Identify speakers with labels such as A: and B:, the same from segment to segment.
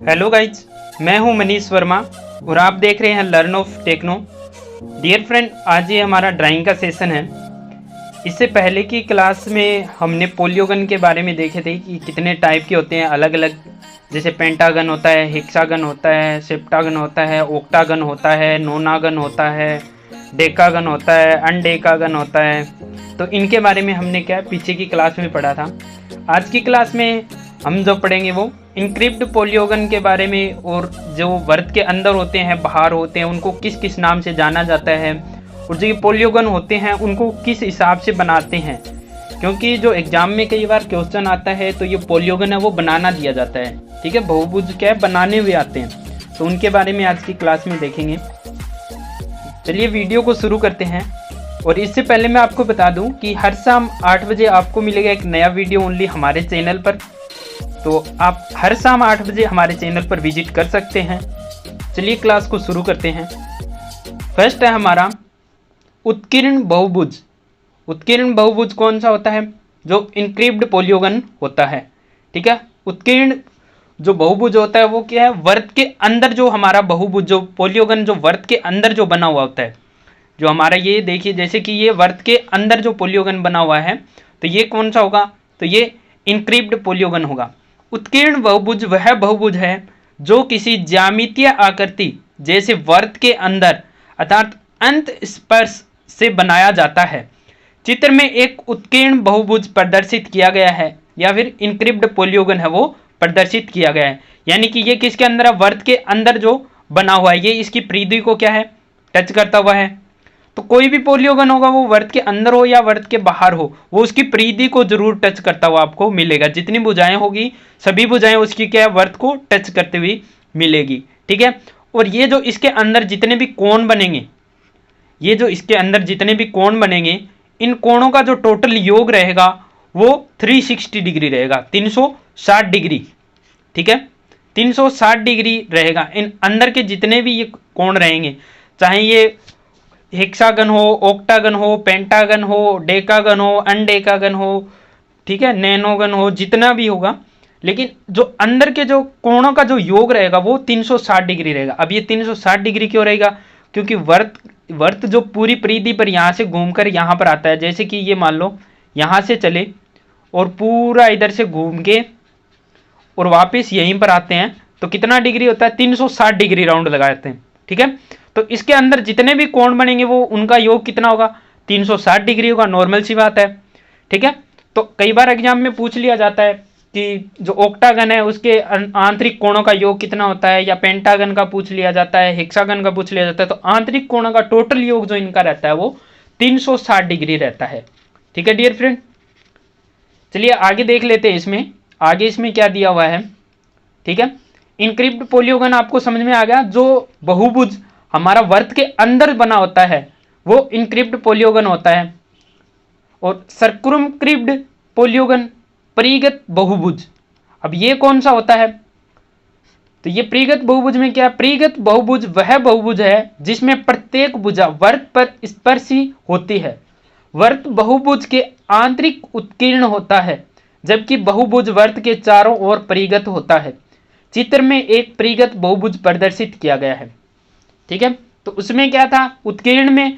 A: Hello guys, मैं हूं मनीष वर्मा और आप देख रहे हैं learn of techno. Dear friend, आज ये हमारा ड्राइंग का सेशन है। इससे पहले की क्लास में हमने पोलियोगन के बारे में देखे थे कि कितने टाइप के होते हैं अलग अलग। जैसे पेंटागन होता है, हेक्सागन होता है, सेप्टागन होता है, ओक्टागन होता है, नोनागन होता है, डेकागन होता है, अनडेकागन होता है। तो इनके बारे में हमने क्या पीछे की क्लास में पढ़ा था। आज की क्लास में हम जो पढ़ेंगे वो इनक्रिप्ट पोलियोगन के बारे में, और जो वर्त के अंदर होते हैं बाहर होते हैं उनको किस किस नाम से जाना जाता है, और जो ये पोलियोगन होते हैं उनको किस हिसाब से बनाते हैं। क्योंकि जो एग्जाम में कई बार क्वेश्चन आता है तो ये पोलियोगन है वो बनाना दिया जाता है, ठीक है। बहुभुज क्या है, बनाने हुए आते हैं। तो उनके बारे में आज की क्लास में देखेंगे। चलिए वीडियो को शुरू करते हैं। और इससे पहले मैं आपको बता दूं कि हर शाम 8 बजे आपको मिलेगा एक नया वीडियो ओनली हमारे चैनल पर। तो आप हर शाम 8 बजे हमारे चैनल पर विजिट कर सकते हैं। चलिए क्लास को शुरू करते हैं। फर्स्ट है हमारा उत्कीर्ण बहुभुज। उत्कीर्ण बहुभुज कौन सा होता है? जो इनक्रिप्ट पोलियोगन होता है, ठीक है। उत्कीर्ण जो बहुभुज होता है वो क्या है, वर्त के अंदर जो हमारा बहुभुज जो पोलियोगन जो वर्त के अंदर जो बना हुआ होता है। जो हमारा ये देखिए, जैसे कि ये वर्त के अंदर जो पोलियोगन बना हुआ है तो ये कौन सा होगा? तो ये इनक्रिप्ट पोलियोगन होगा। उत्कीर्ण बहुभुज वह बहुभुज है जो किसी ज्यामितीय आकृति जैसे वर्त के अंदर अर्थात अंत स्पर्श से बनाया जाता है। चित्र में एक उत्कीर्ण बहुभुज प्रदर्शित किया गया है या फिर इनक्रिप्ट पोलियोगन है वो प्रदर्शित किया गया है। यानी कि ये किसके अंदर है? वर्त के अंदर जो बना हुआ है, ये इसकी परिधि को क्या है, टच करता हुआ है। तो कोई भी पोलियोगन होगा वो वर्त के अंदर हो या वर्त के बाहर हो, वो उसकी परिधि को जरूर टच करता हुआ आपको मिलेगा। जितनी भुजाएं होगी सभी भुजाएं उसकी क्या है, वर्त को टच करते हुए मिलेगी, ठीक है। और ये जो इसके अंदर जितने भी कोण बनेंगे, ये जो इसके अंदर जितने भी कोण बनेंगे, इन कोणों का जो टोटल योग रहेगा वो 360 डिग्री रहेगा, 360 डिग्री, ठीक है। 360 डिग्री रहेगा। इन अंदर के जितने भी ये कोण रहेंगे, चाहे ये हेक्सागन हो, ओक्टागन हो, पेंटागन हो, डेकागन हो, अनडेकागन हो, ठीक है, नैनोगन हो, जितना भी होगा, लेकिन जो अंदर के जो कोणों का जो योग रहेगा वो 360 डिग्री रहेगा। अब ये 360 डिग्री क्यों रहेगा? क्योंकि वर्त जो पूरी परिधि पर यहाँ से घूमकर यहाँ पर आता है। जैसे कि ये मान लो यहाँ से चले और पूरा इधर से घूम के और वापस यहीं पर आते हैं तो कितना डिग्री होता है? 360 डिग्री राउंड लगाते हैं, ठीक है। तो इसके अंदर जितने भी कोण बनेंगे वो उनका योग कितना होगा? 360 डिग्री होगा। नॉर्मल सी बात है, ठीक है। तो कई बार एग्जाम में पूछ लिया जाता है कि जो ओक्टागन है उसके आंतरिक कोणों का योग कितना होता है, या पेंटागन का पूछ लिया जाता है, हेक्सागन का पूछ लिया जाता है। तो आंतरिक कोणों का टोटल योग जो इनका रहता है वो 360 डिग्री रहता है, ठीक है डियर फ्रेंड। चलिए आगे देख लेते हैं। इसमें आगे इसमें क्या दिया हुआ है, ठीक है। इनक्रिप्ट पोलियोगन आपको समझ में आ गया। जो बहुभुज हमारा वर्त के अंदर बना होता है वो इनक्रिप्ट पोलियोगन होता है। और सर्कुमक्रिप्ट पोलियोगन परिगत बहुभुज, अब ये कौन सा होता है? तो ये परिगत बहुभुज में क्या? परिगत बहुभुज वह बहुभुज है जिसमें प्रत्येक भुजा वर्त पर स्पर्शी होती है। वर्त बहुभुज के आंतरिक उत्कीर्ण होता है जबकि बहुभुज वर्त के चारों ओर परिगत होता है। चित्र में एक परिगत बहुभुज प्रदर्शित किया गया है, ठीक है। तो उसमें क्या था? उत्कीर्ण में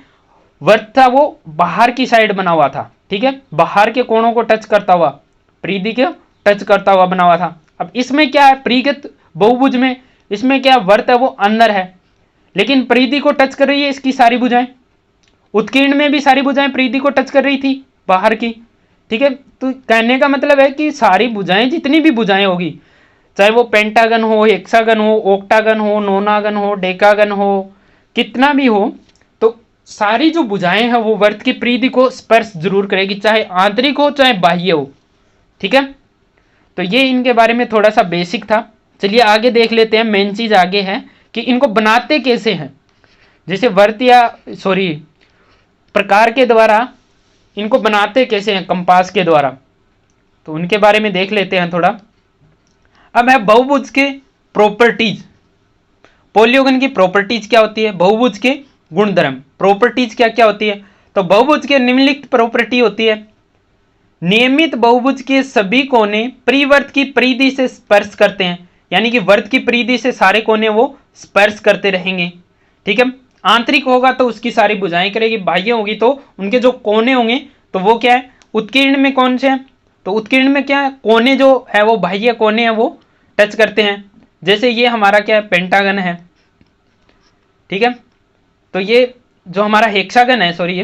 A: वर्त था वो बाहर की साइड बना हुआ था, ठीक है, बाहर के कोणों को टच करता हुआ, परिधि को टच करता हुआ बना हुआ था। अब इसमें क्या है? परिगत बहुभुज में इसमें क्या वर्त है वो अंदर है लेकिन परिधि को टच कर रही है इसकी सारी भुजाएं। उत्कीर्ण में भी सारी भुजाएं परिधि को टच कर रही थी बाहर की, ठीक है। तो कहने का मतलब है कि सारी भुजाएं, जितनी भी भुजाएं होगी, चाहे वो पेंटागन हो, हेक्सागन हो, ओक्टागन हो, नोनागन हो, डेकागन हो, कितना भी हो, तो सारी जो भुजाएं हैं वो वर्त की परिधि को स्पर्श जरूर करेगी, चाहे आंतरिक हो चाहे बाह्य हो, ठीक है। तो ये इनके बारे में थोड़ा सा बेसिक था। चलिए आगे देख लेते हैं। मेन चीज आगे है कि इनको बनाते कैसे हैं। जैसे वर्त या प्रकार के द्वारा इनको बनाते कैसे हैं, कंपास के द्वारा, तो उनके बारे में देख लेते हैं थोड़ा। अब है बहुभुज के प्रॉपर्टीज। पोलियोगन की प्रॉपर्टीज क्या होती है? बहुभुज के गुणधर्म, प्रॉपर्टीज क्या क्या होती है? तो बहुभुज के निम्नलिखित प्रॉपर्टी होती है। नियमित बहुभुज के सभी कोने परिवर्त की परिधि से स्पर्श करते हैं, यानी कि वर्त की परिधि से सारे कोने वो स्पर्श करते रहेंगे। ठीक है, आंतरिक होगा तो उसकी सारी भुजाएं करेगी, बाह्य होगी तो उनके जो कोने होंगे तो वो क्या है, उत्कीर्ण में कौन से हैं, तो उत्कीर्ण में क्या है, कोने जो है वो बाह्य कोने हैं वो टच करते हैं। जैसे ये हमारा क्या है, पेंटागन है। ठीक है, तो ये जो हमारा हेक्सागन है, सॉरी, ये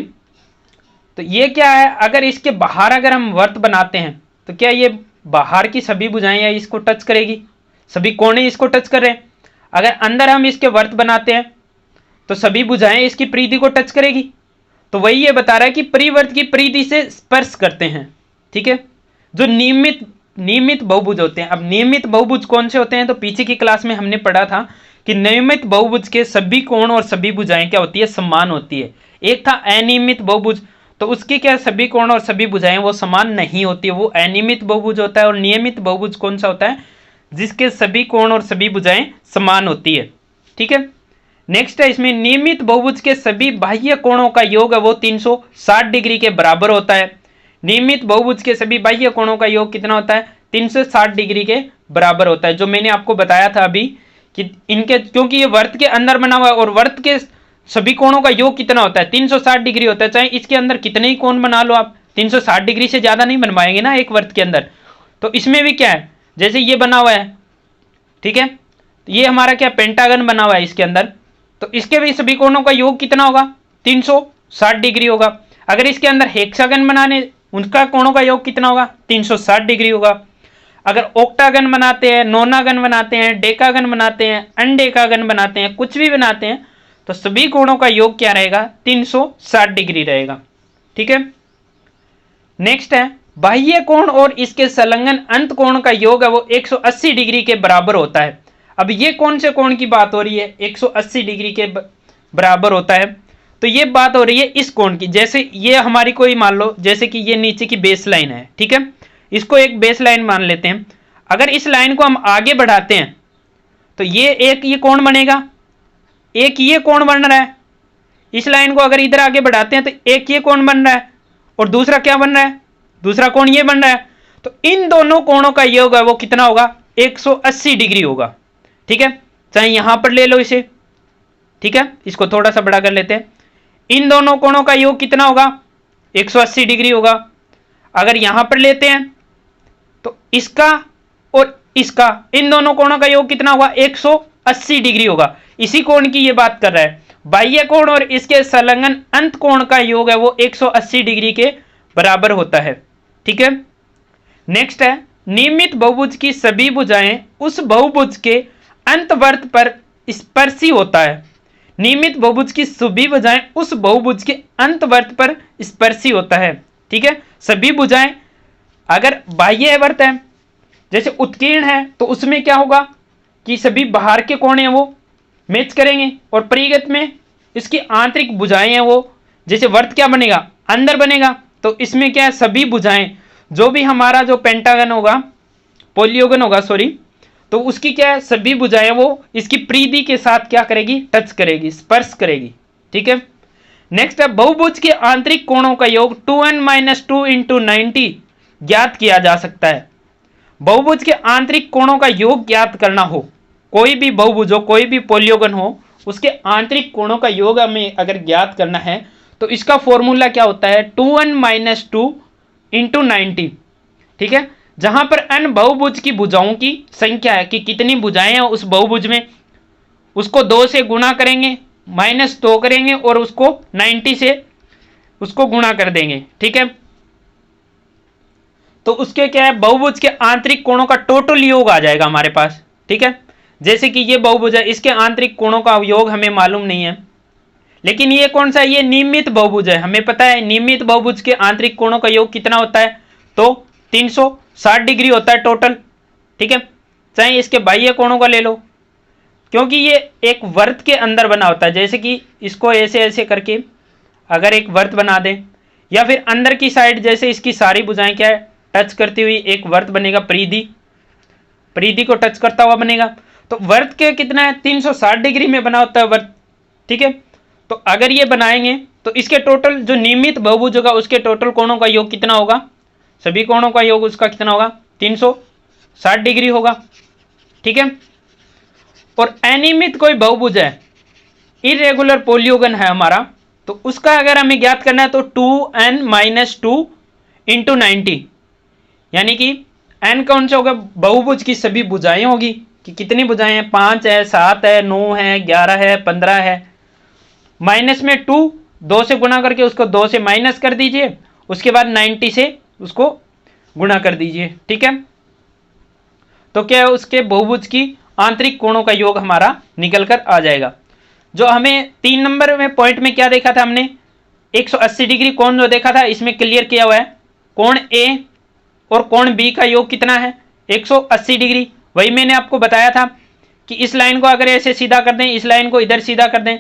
A: तो ये क्या है, अगर इसके बाहर अगर हम वर्त बनाते हैं तो क्या ये बाहर की सभी भुजाएं या इसको टच करेगी, सभी कोने इसको टच कर रहे हैं। अगर अंदर हम इसके वर्त बनाते हैं तो सभी भुजाएं इसकी परिधि को टच करेगी। तो वही ये बता रहा है कि परिवर्त की परिधि से स्पर्श करते हैं। ठीक है, जो नियमित बहुभुज होते हैं। अब नियमित बहुभुज कौन से होते हैं, तो पीछे की क्लास में हमने पढ़ा था कि नियमित बहुभुज के सभी कोण और सभी भुजाएं क्या होती है, समान होती है। एक था अनियमित बहुभुज, तो उसके क्या सभी कोण और सभी भुजाएं वो समान नहीं होती है, वो अनियमित बहुभुज होता है। और नियमित बहुभुज कौन सा होता है, जिसके सभी कोण और सभी भुजाएं समान होती है। ठीक है, नेक्स्ट है इसमें नियमित बहुभुज के सभी बाह्य कोणों का योग है वो 360 डिग्री के बराबर होता है। नियमित बहुभुज के सभी बाह्य कोणों का योग कितना होता है, 360 डिग्री के बराबर होता है। जो मैंने आपको बताया था अभी कि इनके, क्योंकि ये वर्त के अंदर बना हुआ है और वर्त के सभी कोणों का योग कितना होता है, 360 डिग्री होता है। चाहे इसके अंदर कितने ही कोण बना लो आप, 360 डिग्री से ज्यादा नहीं बन पाएंगे ना एक वर्त के अंदर। तो इसमें भी क्या है, जैसे ये बना हुआ है, ठीक है, ये हमारा क्या पेंटागन बना हुआ है इसके अंदर, तो इसके भी सभी कोणों का योग कितना होगा, 360 डिग्री होगा। अगर इसके अंदर हेक्सागन बनाने, उनका कोणों का योग कितना होगा, 360 डिग्री होगा। अगर ऑक्टागन बनाते हैं, नोनागन बनाते हैं, डेकागन बनाते हैं, अनडेकागन बनाते हैं, कुछ भी बनाते हैं, तो सभी कोणों का योग क्या रहेगा, 360 डिग्री रहेगा। ठीक है, नेक्स्ट है बाह्य कोण और इसके संलग्न अंत कोण का योग है वो 180 डिग्री के बराबर होता है। अब ये कौन से कोण की बात हो रही है, 180 डिग्री के बराबर होता है, तो ये बात हो रही है इस कोण की। जैसे ये हमारी कोई मान लो, जैसे कि ये नीचे की बेस लाइन है, ठीक है, इसको एक बेस लाइन मान लेते हैं। अगर इस लाइन को हम आगे बढ़ाते हैं तो ये कोण बनेगा, एक ये कोण बन रहा है। इस लाइन को अगर इधर आगे बढ़ाते हैं तो एक ये कोण बन रहा है और दूसरा क्या बन रहा है, दूसरा कोण ये बन रहा है। तो इन दोनों कोणों का योग है वो कितना होगा, 180 डिग्री होगा। ठीक है, चाहे यहां पर ले लो इसे, ठीक है, इसको थोड़ा सा बड़ा कर लेते हैं। इन दोनों कोणों का योग कितना होगा, 180 डिग्री होगा। अगर यहां पर लेते हैं तो इसका और इसका, इन दोनों कोणों का योग कितना होगा, 180 डिग्री होगा। इसी कोण की ये बात कर रहा है। बाह्य कोण और इसके संलग्न अंत कोण का योग है वो 180 डिग्री के बराबर होता है। ठीक है, नेक्स्ट है नियमित बहुभुज की सभी भुजाएं उस बहुभुज के अंतवर्त पर स्पर्शी होता है। नियमित बहुभुज की सभी भुजाएं उस बहुभुज के अंतवर्त पर स्पर्शी होता है। ठीक है, सभी भुजाएं, अगर बाह्य वर्त है जैसे उत्कीर्ण है तो उसमें क्या होगा कि सभी बाहर के कोण हैं वो मैच करेंगे, और परिगत में इसकी आंतरिक भुजाएं हैं वो, जैसे वर्त क्या बनेगा, अंदर बनेगा, तो इसमें क्या है, सभी भुजाएं, जो भी हमारा जो पेंटागन होगा, पोलियोगन होगा, सॉरी, तो उसकी क्या है, सभी भुजाएं वो इसकी परिधि के साथ क्या करेगी, टच करेगी, स्पर्श करेगी। ठीक है, नेक्स्ट है बहुभुज के आंतरिक कोणों का योग 2n-2 इंटू 90 ज्ञात किया जा सकता है। बहुभुज के आंतरिक कोणों का योग ज्ञात करना हो, कोई भी बहुभुज हो, कोई भी पोलियोगन हो, उसके आंतरिक कोणों का योग हमें अगर ज्ञात करना है तो इसका फॉर्मूला क्या होता है, 2n-2 इंटू 90। ठीक है, जहां पर n बहुभुज की भुजाओं की संख्या है कि कितनी भुजाएं हैं उस बहुभुज में, उसको 2 से गुणा करेंगे, -2 करेंगे और उसको 90 से उसको गुणा कर देंगे। ठीक है, तो उसके क्या है, बहुभुज के आंतरिक कोणों का टोटल योग आ जाएगा हमारे पास। ठीक है, जैसे कि ये बहुभुज है, इसके आंतरिक कोणों का योग हमें मालूम नहीं है, लेकिन ये कौन सा है, ये नियमित बहुभुज है, हमें पता है नियमित बहुभुज के आंतरिक कोणों का योग कितना होता है, तो 360 डिग्री होता है टोटल। ठीक है, चाहे इसके बाह्य कोणों का ले लो, क्योंकि ये एक वर्त के अंदर बना होता है। जैसे कि इसको ऐसे ऐसे करके अगर एक वर्त बना दें, या फिर अंदर की साइड जैसे इसकी सारी भुजाएं क्या है, टच करती हुई एक वर्त बनेगा, परिधि को टच करता हुआ बनेगा। तो वर्त के कितना है, 360 डिग्री में बना होता है वर्त। ठीक है, तो अगर ये बनाएंगे तो इसके टोटल जो नियमित बहुभुज होगा उसके टोटल कोणों का योग कितना होगा, सभी कोणों का योग उसका कितना होगा, 360 डिग्री होगा। ठीक है। और अनियमित कोई बहुभुज है, इरेगुलर पोलियोगन है हमारा, तो उसका अगर हमें ज्ञात करना है तो 2n-2 इंटू 90, यानी कि n कौन सा होगा, बहुभुज की सभी भुजाएं होगी कि कितनी भुजाएं हैं, 5 है, 7 है, 9 है, 11 है, 15 है, माइनस में 2, 2 से गुणा करके उसको 2 से माइनस कर दीजिए, उसके बाद 90 से उसको गुणा कर दीजिए, ठीक है। तो क्या है, उसके बहुभुज की आंतरिक कोणों का योग हमारा निकल कर आ जाएगा। जो हमें 3 नंबर में पॉइंट में क्या देखा था हमने, 180 डिग्री कोण जो देखा था, इसमें क्लियर किया हुआ है कोण ए और कोण बी का योग कितना है, 180 डिग्री। वही मैंने आपको बताया था कि इस लाइन को अगर ऐसे सीधा कर दें, इस लाइन को इधर सीधा कर दें,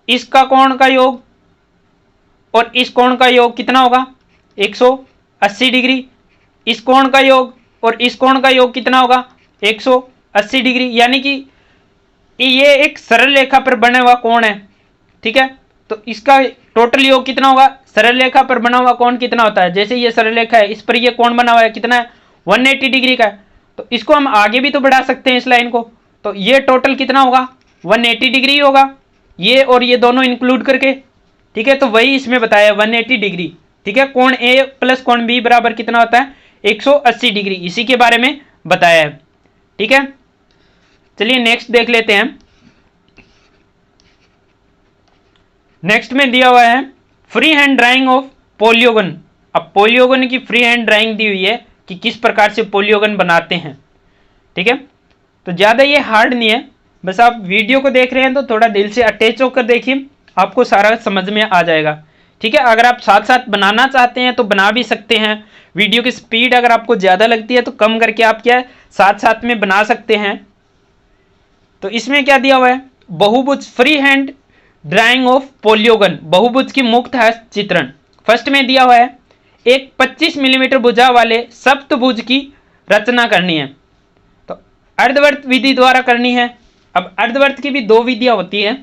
A: इसका कोण का योग और इस कोण का योग कितना होगा, 180 डिग्री। इस कोण का योग और इस कोण का योग कितना होगा, 180 डिग्री, यानी कि ये एक सरल रेखा पर बना हुआ कोण है, ठीक है। तो इसका टोटल योग कितना होगा, सरल रेखा पर बना हुआ कोण कितना होता है, जैसे ये सरल रेखा है, इस पर ये कोण बना हुआ है, कितना है, 180 डिग्री का है। तो इसको हम आगे भी तो बढ़ा सकते हैं इस लाइन को, तो ये टोटल कितना होगा, 180 डिग्री होगा, ये और ये दोनों इंक्लूड करके, ठीक है। तो वही इसमें बताया 180 डिग्री, ठीक है। कोण ए प्लस कोण बी बराबर कितना होता है, 180 डिग्री, इसी के बारे में बताया है, ठीक है। चलिए नेक्स्ट देख लेते हैं। नेक्स्ट में दिया हुआ है फ्री हैंड ड्राइंग ऑफ पोलियोगन। अब पोलियोगन की फ्री हैंड ड्राइंग दी हुई है कि किस प्रकार से पोलियोगन बनाते हैं, ठीक है। तो ज़्यादा ये हार्ड नहीं है, बस आप वीडियो को देख रहे हैं तो थोड़ा दिल से अटैच होकर देखिए, आपको सारा समझ में आ जाएगा, ठीक है। अगर आप साथ साथ बनाना चाहते हैं तो बना भी सकते हैं, वीडियो की स्पीड अगर आपको ज़्यादा लगती है तो कम करके आप क्या साथ साथ में बना सकते हैं। तो इसमें क्या दिया हुआ है, बहुभुज फ्री हैंड ड्राइंग ऑफ पोलियोगन, बहुभुज की मुक्त हस्त चित्रण। फर्स्ट में दिया हुआ है एक 25 मिलीमीटर भुजा वाले सप्तभुज की रचना करनी है, तो अर्धवर्त विधि द्वारा करनी है। अब अर्धवर्त की भी 2 विधियां होती हैं,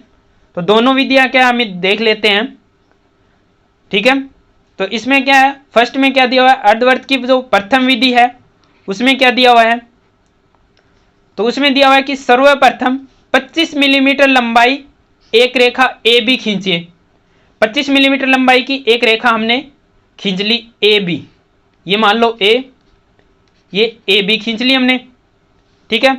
A: तो दोनों विधियां क्या हमें देख लेते हैं, ठीक है। तो इसमें क्या है, फर्स्ट में क्या दिया हुआ है, अर्धवर्त की जो प्रथम विधि है उसमें क्या दिया हुआ है, तो उसमें दिया हुआ है कि सर्वप्रथम 25 मिलीमीटर लंबाई एक रेखा ए बी खींचिए। 25 मिलीमीटर लंबाई की एक रेखा हमने खींच ली ए बी, ये मान लो ए, ये ए बी खींच ली हमने, ठीक है।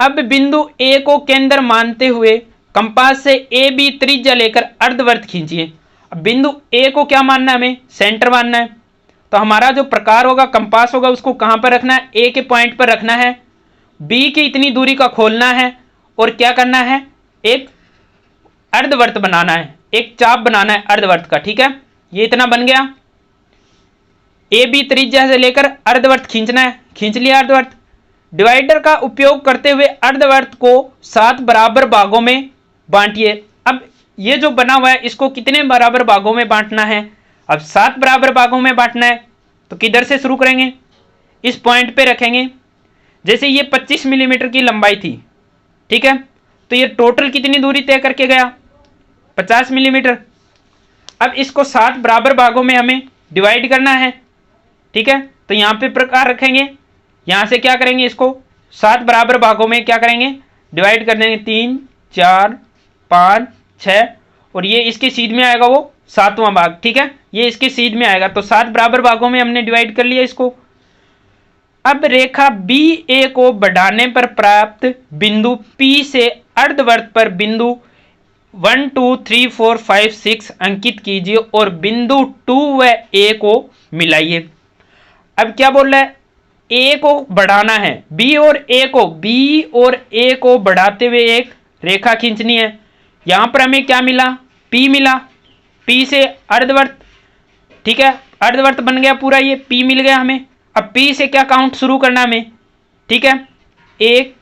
A: अब बिंदु ए को केंद्र मानते हुए कंपास से ए बी त्रिज्या लेकर अर्धवर्त खींचिए। अब बिंदु ए को क्या मानना है, हमें सेंटर मानना है, तो हमारा जो प्रकार होगा, कंपास होगा, उसको कहां पर रखना है, ए के पॉइंट पर रखना है, बी की इतनी दूरी का खोलना है और क्या करना है, एक अर्धवर्त बनाना है, एक चाप बनाना है अर्धवर्त का, ठीक है। ये इतना बन गया, ए बी त्रिज्या से लेकर अर्धवर्त खींचना है, खींच लिया अर्धवर्त। डिवाइडर का उपयोग करते हुए अर्धवर्त को 7 बराबर भागों में बांटिए। अब ये जो बना हुआ है इसको कितने बराबर भागों में बांटना है, अब 7 बराबर भागों में बांटना है, तो किधर से शुरू करेंगे, इस पॉइंट पे रखेंगे। जैसे ये 25 मिलीमीटर की लंबाई थी, ठीक है, तो ये टोटल कितनी दूरी तय करके गया, 50 मिलीमीटर। अब इसको 7 बराबर भागों में हमें डिवाइड करना है, ठीक है। तो यहाँ पे प्रकार रखेंगे, यहाँ से क्या करेंगे, इसको 7 बराबर भागों में क्या करेंगे, डिवाइड कर देंगे, 3 4 5 6, और ये इसके सीध में आएगा वो 7वां भाग, ठीक है, ये इसके सीध में आएगा। तो 7 बराबर भागों में हमने डिवाइड कर लिया इसको। अब रेखा बी ए को बढ़ाने पर प्राप्त बिंदु पी से अर्धवर्त पर बिंदु 1 2 3 4 5 6 अंकित कीजिए और बिंदु 2 व ए को मिलाइए। अब क्या बोल रहा है, ए को बढ़ाना है, बी और ए को बढ़ाते हुए एक रेखा खींचनी है। यहां पर हमें क्या मिला, पी मिला, पी से अर्धवर्त, ठीक है, अर्धवर्त बन गया पूरा, ये पी मिल गया हमें। अब पी से क्या काउंट शुरू करना हमें, ठीक है, 1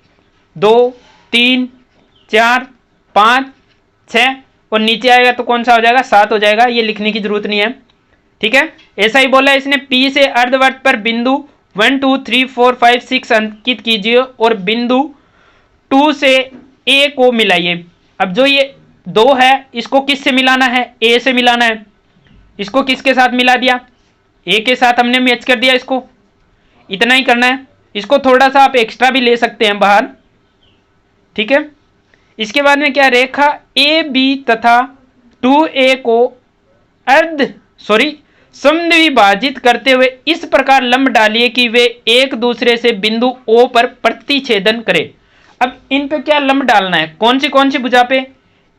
A: 2 3 4 5 6, और नीचे आएगा तो कौन सा हो जाएगा, 7 हो जाएगा, ये लिखने की जरूरत नहीं है, ठीक है। ऐसा ही बोला इसने, पी से अर्धवर्त पर बिंदु 1 2 3 4 5 6 अंकित कीजिए और बिंदु 2 से ए को मिलाइए। अब जो ये 2 है इसको किस से मिलाना है, ए से मिलाना है। इसको किसके साथ मिला दिया, ए के साथ हमने मैच कर दिया, इसको इतना ही करना है। इसको थोड़ा सा आप एक्स्ट्रा भी ले सकते हैं बाहर, ठीक है। इसके बाद में क्या, रेखा ए बी तथा 2a को समद्विभाजित करते हुए इस प्रकार लंब डालिए कि वे एक दूसरे से बिंदु O पर प्रतिच्छेदन करें। अब इन पे क्या लंब डालना है, कौन सी भुजा पे,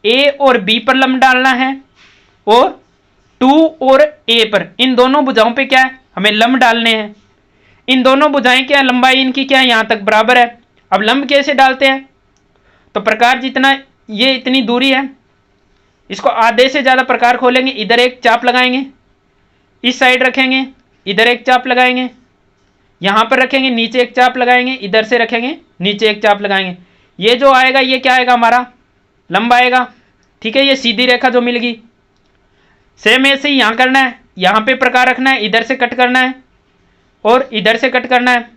A: A और B पर लंब डालना है और 2 और A पर, इन दोनों भुजाओं पे क्या है, हमें लंब डालने हैं। इन दोनों भुजाएं क्या, लंबाई इनकी क्या है, यहां तक बराबर है। अब लंब कैसे डालते हैं, तो प्रकार जितना ये इतनी दूरी है, इसको आधे से ज्यादा प्रकार खोलेंगे, इधर एक चाप लगाएंगे, इस साइड रखेंगे, इधर एक चाप लगाएंगे, यहां पर रखेंगे, नीचे एक चाप लगाएंगे, इधर से रखेंगे, नीचे एक चाप लगाएंगे। ये जो आएगा ये क्या आएगा, हमारा लंब आएगा, ठीक है। ये सीधी रेखा जो मिल गई। सेम ऐसे ही यहां करना है, यहां पे प्रकार रखना है, इधर से कट करना है और इधर से कट करना है,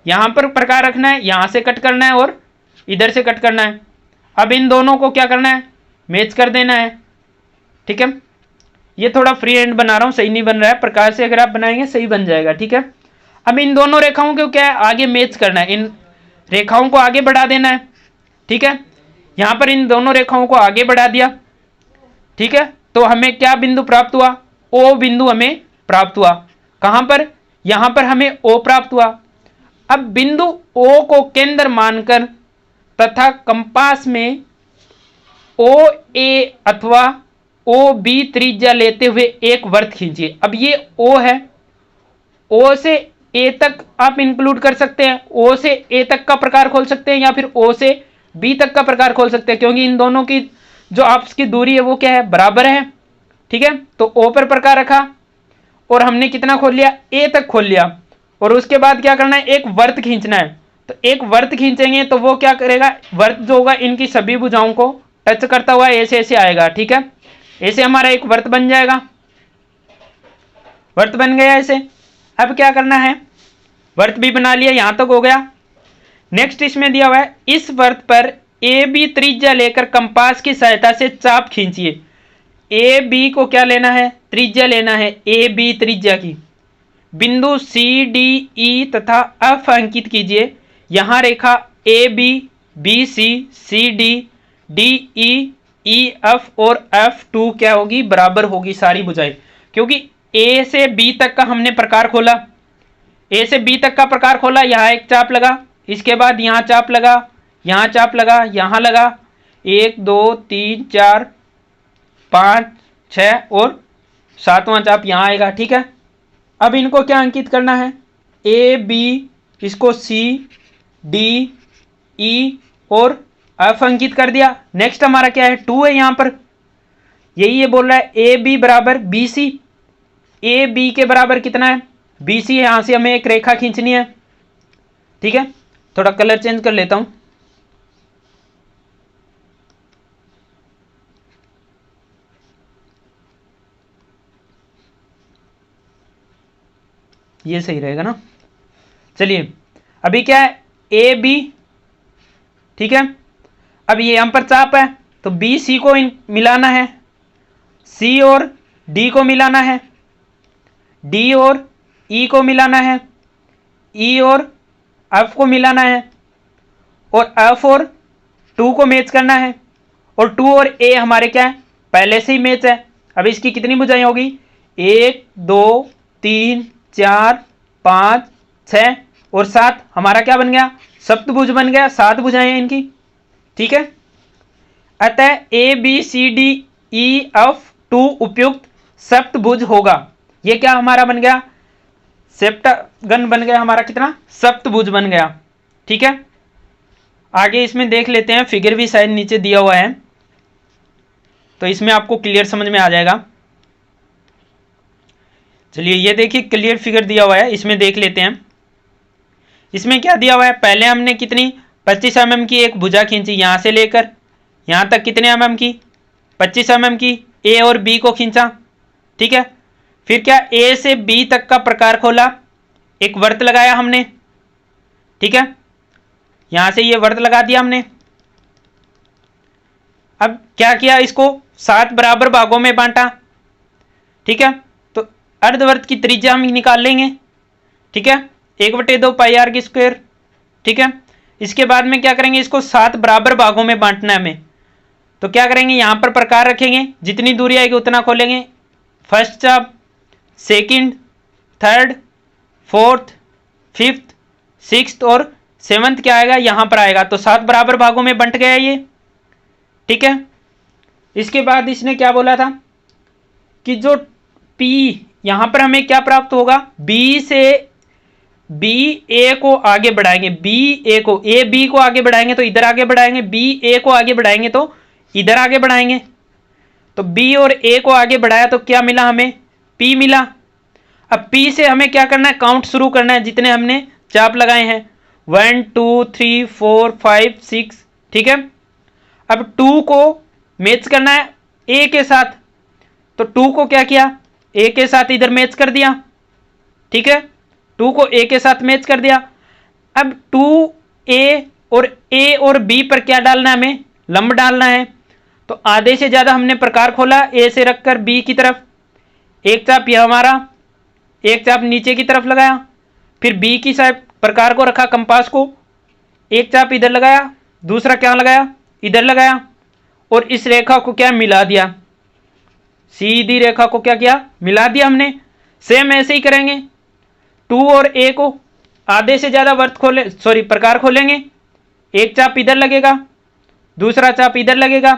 A: यहां पर प्रकार रखना है, यहां से कट करना है और इधर से कट करना है। अब इन दोनों को क्या करना है, मैच कर देना है, ठीक है। ये थोड़ा फ्री हैंड बना रहा हूं, सही नहीं बन रहा है, प्रकार से अगर आप बनाएंगे सही बन जाएगा, ठीक है। अब इन दोनों रेखाओं को क्या है, आगे मैच करना है, इन रेखाओं को आगे बढ़ा देना है, ठीक है। यहां पर इन दोनों रेखाओं को आगे बढ़ा दिया, ठीक है। तो हमें क्या बिंदु प्राप्त हुआ, ओ बिंदु हमें प्राप्त हुआ। कहां पर, यहां पर हमें ओ प्राप्त हुआ। अब बिंदु ओ को केंद्र मानकर तथा कंपास में ओ ए अथवा ओ बी त्रिज्या लेते हुए एक वृत्त खींचिए। अब ये ओ है, ओ से ए तक आप इंक्लूड कर सकते हैं, ओ से ए तक का प्रकार खोल सकते हैं या फिर ओ से बी तक का प्रकार खोल सकते हैं, क्योंकि इन दोनों की जो आपस की दूरी है वो क्या है, बराबर है, ठीक है। तो ओ पर प्रकार रखा और हमने कितना खोल लिया, ए तक खोल लिया। और उसके बाद क्या करना है, एक वृत्त खींचना है। तो एक वृत्त खींचेंगे तो वो क्या करेगा, वृत्त जो होगा इनकी सभी भुजाओं को टच करता हुआ ऐसे ऐसे आएगा, ठीक है। ऐसे हमारा एक वृत्त बन जाएगा, वृत्त बन गया ऐसे। अब क्या करना है, वृत्त भी बना लिया, यहां तक हो गया। नेक्स्ट इसमें दिया हुआ है, इस वृत्त पर ए बी त्रिज्या लेकर कंपास की सहायता से चाप खींचिए। ए बी को क्या लेना है, त्रिज्या लेना है, ए बी त्रिज्या की। बिंदु सी डी ई तथा एफ अंकित कीजिए। यहां रेखा A B, B C, C D, D E, E F और एफ टू क्या होगी, बराबर होगी सारी भुजाएं, क्योंकि ए से बी तक का हमने प्रकार खोला, ए से बी तक का प्रकार खोला, यहाँ एक चाप लगा, इसके बाद यहाँ चाप लगा, यहाँ चाप लगा, यहाँ लगा, 1 2 3 4 5 6 और 7वां चाप यहाँ आएगा, ठीक है। अब इनको क्या अंकित करना है, ए बी, इसको सी डी ई और एफ अंकित कर दिया। नेक्स्ट हमारा क्या है, 2 है यहाँ पर, यही ये बोल रहा है ए बी बराबर बी सी। ए बी के बराबर कितना है, बी सी है, यहां से हमें एक रेखा खींचनी है, ठीक है। थोड़ा कलर चेंज कर लेता हूं, ये सही रहेगा ना। चलिए अभी क्या है, ए बी, ठीक है। अब ये यहां पर चाप है तो बी सी को मिलाना है, सी और डी को मिलाना है, डी और ई को मिलाना है, ई और एफ को मिलाना है और एफ और 2 को मैच करना है। और 2 और ए हमारे क्या है, पहले से ही मैच है। अब इसकी कितनी भुजाएं होगी, 1 2 3 4 5 6 और 7, हमारा क्या बन गया, सप्तभुज बन गया, 7 भुजाएं हैं इनकी, ठीक है। अतः A B C D E F 2 उपयुक्त सप्तभुज होगा। ये क्या हमारा बन गया, सेप्टागन बन गया हमारा, कितना, सप्तभुज बन गया, ठीक है। आगे इसमें देख लेते हैं, फिगर भी शायद नीचे दिया हुआ है तो इसमें आपको क्लियर समझ में आ जाएगा। चलिए ये देखिए क्लियर फिगर दिया हुआ है, इसमें देख लेते हैं। इसमें क्या दिया हुआ है, पहले हमने कितनी 25 mm की एक भुजा खींची, यहां से लेकर यहां तक कितने mm की, 25 mm की, ए और बी को खींचा, ठीक है। फिर क्या, ए से बी तक का प्रकार खोला, एक वृत्त लगाया हमने, ठीक है। यहां से ये वृत्त लगा दिया हमने। अब क्या किया, इसको 7 बराबर भागों में बांटा, ठीक है। तो अर्धवृत्त की त्रिज्या हम निकाल लेंगे, ठीक है, 1/2 पाई r की स्क्वायर, ठीक है। इसके बाद में क्या करेंगे, इसको 7 बराबर भागों में बांटना है हमें। तो क्या करेंगे, यहां पर प्रकार रखेंगे, जितनी दूरी आएगी उतना खोलेंगे। फर्स्ट चाप, second, third, fourth, fifth, sixth और सेवंथ क्या आएगा, यहां पर आएगा। तो 7 बराबर भागों में बंट गया ये, ठीक है। इसके बाद इसने क्या बोला था कि जो P यहां पर हमें क्या प्राप्त होगा, B से B A को आगे बढ़ाएंगे, B A को, A B को आगे बढ़ाएंगे तो इधर आगे बढ़ाएंगे, B A को आगे बढ़ाएंगे तो इधर आगे बढ़ाएंगे। तो B और A को आगे बढ़ाया तो क्या मिला हमें, P मिला। अब P से हमें क्या करना है, काउंट शुरू करना है, जितने हमने चाप लगाए हैं, 1 2 3 4 5 6, ठीक है। अब 2 को मैच करना है A के साथ, तो 2 को क्या किया, A के साथ इधर मैच कर दिया, ठीक है। 2 को A के साथ मैच कर दिया। अब 2A और B पर क्या डालना है, हमें लंब डालना है। तो आधे से ज्यादा हमने प्रकार खोला A से रखकर B की तरफ, एक चाप यह हमारा, एक चाप नीचे की तरफ लगाया, फिर B की साइड प्रकार को रखा, कंपास को, एक चाप इधर लगाया, दूसरा क्या लगाया, इधर लगाया, और इस रेखा को क्या मिला दिया, सीधी रेखा को क्या किया, मिला दिया हमने। सेम ऐसे ही करेंगे, 2 और A को आधे से ज्यादा वर्त खोले, सॉरी प्रकार खोलेंगे, एक चाप इधर लगेगा, दूसरा चाप इधर लगेगा,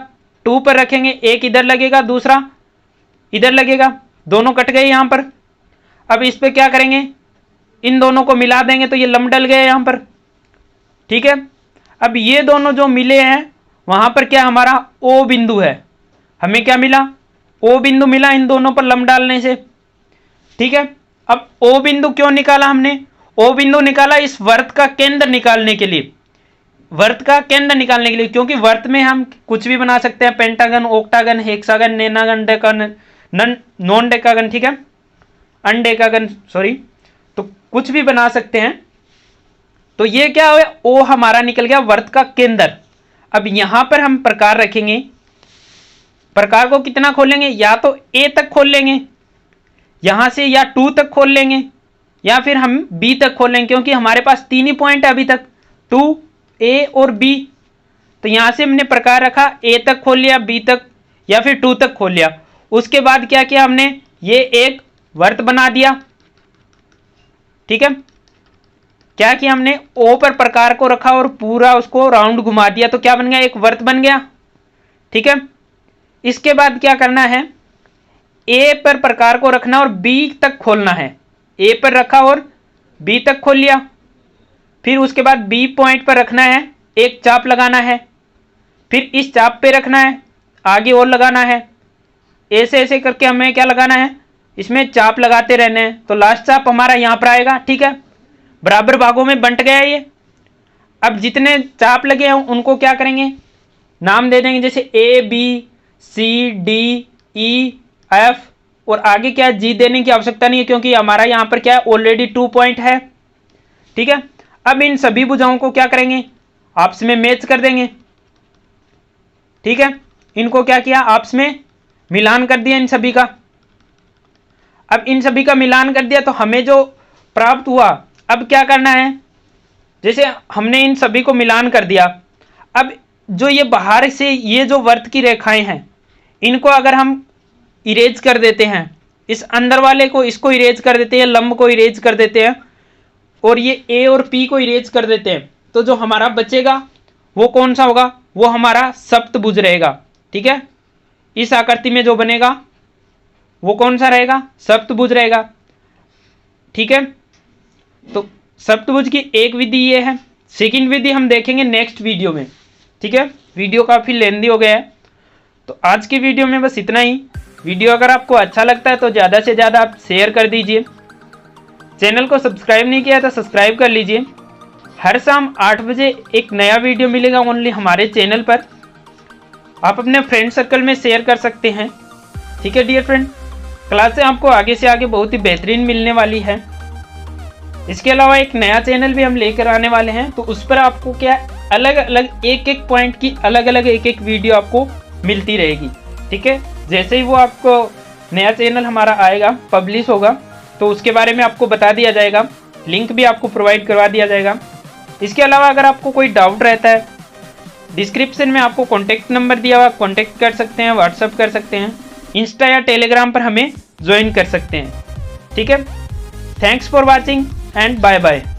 A: 2 पर रखेंगे, एक इधर लगेगा, दूसरा इधर लगेगा, दोनों कट गए यहां पर। अब इस पे क्या करेंगे, इन दोनों को मिला देंगे तो ये लंब डल गए यहां पर, ठीक है। अब ये दोनों जो मिले हैं वहां पर क्या हमारा O बिंदु है, हमें क्या मिला, O बिंदु मिला इन दोनों पर लंब डालने से, ठीक है। अब O बिंदु क्यों निकाला हमने, O बिंदु निकाला इस वर्त का केंद्र निकालने के लिए, वर्त का केंद्र निकालने के लिए, क्योंकि वर्त में हम कुछ भी बना सकते हैं, pentagon, octagon, hexagon, nonagon, decagon, non decagon, ठीक है, अनडेकागन, सॉरी, तो कुछ भी बना सकते हैं। तो ये क्या हुआ, O हमारा निकल गया वर्त का केंद्र। अब यहां पर हम प्रकार रखेंगे, प्रकार को कितना खोलेंगे, या तो A तक खोल लेंगे यहां से, या 2 तक खोल लेंगे, या फिर हम B तक खोल लेंगे, क्योंकि हमारे पास 3 ही पॉइंट है अभी तक, 2 A और B। तो यहां से हमने प्रकार रखा, A तक खोल लिया, B तक या फिर 2 तक खोल लिया। उसके बाद क्या किया हमने, ये एक वर्त बना दिया, ठीक है। क्या किया हमने, O पर प्रकार को रखा और पूरा उसको राउंड घुमा दिया, तो क्या बन गया, एक वर्त बन गया, ठीक है। इसके बाद क्या करना है, A पर प्रकार को रखना और B तक खोलना है, A पर रखा और B तक खोल लिया। फिर उसके बाद B पॉइंट पर रखना है, एक चाप लगाना है, फिर इस चाप पे रखना है, आगे और लगाना है, ऐसे ऐसे करके हमें क्या लगाना है, इसमें चाप लगाते रहने हैं। तो लास्ट चाप हमारा यहां पर आएगा, ठीक है। बराबर भागों में बंट गया ये। अब जितने चाप लगे हैं उनको क्या करेंगे, नाम दे देंगे, जैसे A B C D E F, और आगे क्या G देने की आवश्यकता नहीं है, क्योंकि हमारा यहां पर क्या है, ऑलरेडी 2 पॉइंट है, ठीक है। अब इन सभी भुजाओं को क्या करेंगे, आपस में मैच कर देंगे, ठीक है। इनको क्या किया, आपस में मिलान कर दिया इन सभी का। अब इन सभी का मिलान कर दिया तो हमें जो प्राप्त हुआ, अब क्या करना है, जैसे हमने इन सभी को मिलान कर दिया, अब जो ये बाहर से ये जो वर्त की रेखाएं हैं, इनको अगर हम इरेज कर देते हैं, इस अंदर वाले को, इसको इरेज कर देते हैं, लंब को इरेज कर देते हैं, और ये A और P को इरेज कर देते हैं, तो जो हमारा बचेगा वो कौन सा होगा, वो हमारा सप्तभुज रहेगा, ठीक है। इस आकृति में जो बनेगा वो कौन सा रहेगा, सप्तभुज रहेगा, ठीक है। तो सप्तभुज की एक विधि ये है, सेकंड विधि हम देखेंगे नेक्स्ट वीडियो में, ठीक है। वीडियो काफ़ी लेंदी हो गया है, तो आज की वीडियो में बस इतना ही। वीडियो अगर आपको अच्छा लगता है तो ज़्यादा से ज़्यादा आप शेयर कर दीजिए, चैनल को सब्सक्राइब नहीं किया तो सब्सक्राइब कर लीजिए। हर शाम 8 बजे एक नया वीडियो मिलेगा ओनली हमारे चैनल पर, आप अपने फ्रेंड सर्कल में शेयर कर सकते हैं, ठीक है डियर फ्रेंड। क्लासें आपको आगे से आगे बहुत ही बेहतरीन मिलने वाली है। इसके अलावा एक नया चैनल भी हम लेकर आने वाले हैं, तो उस पर आपको क्या अलग अलग एक एक पॉइंट की अलग अलग एक एक वीडियो आपको मिलती रहेगी, ठीक है। जैसे ही वो आपको नया चैनल हमारा आएगा, पब्लिश होगा, तो उसके बारे में आपको बता दिया जाएगा, लिंक भी आपको प्रोवाइड करवा दिया जाएगा। इसके अलावा अगर आपको कोई डाउट रहता है, डिस्क्रिप्शन में आपको कॉन्टैक्ट नंबर दिया हुआ, कॉन्टैक्ट कर सकते हैं, व्हाट्सअप कर सकते हैं, इंस्टा या टेलीग्राम पर हमें ज्वाइन कर सकते हैं। ठीक है, thanks for watching and bye bye.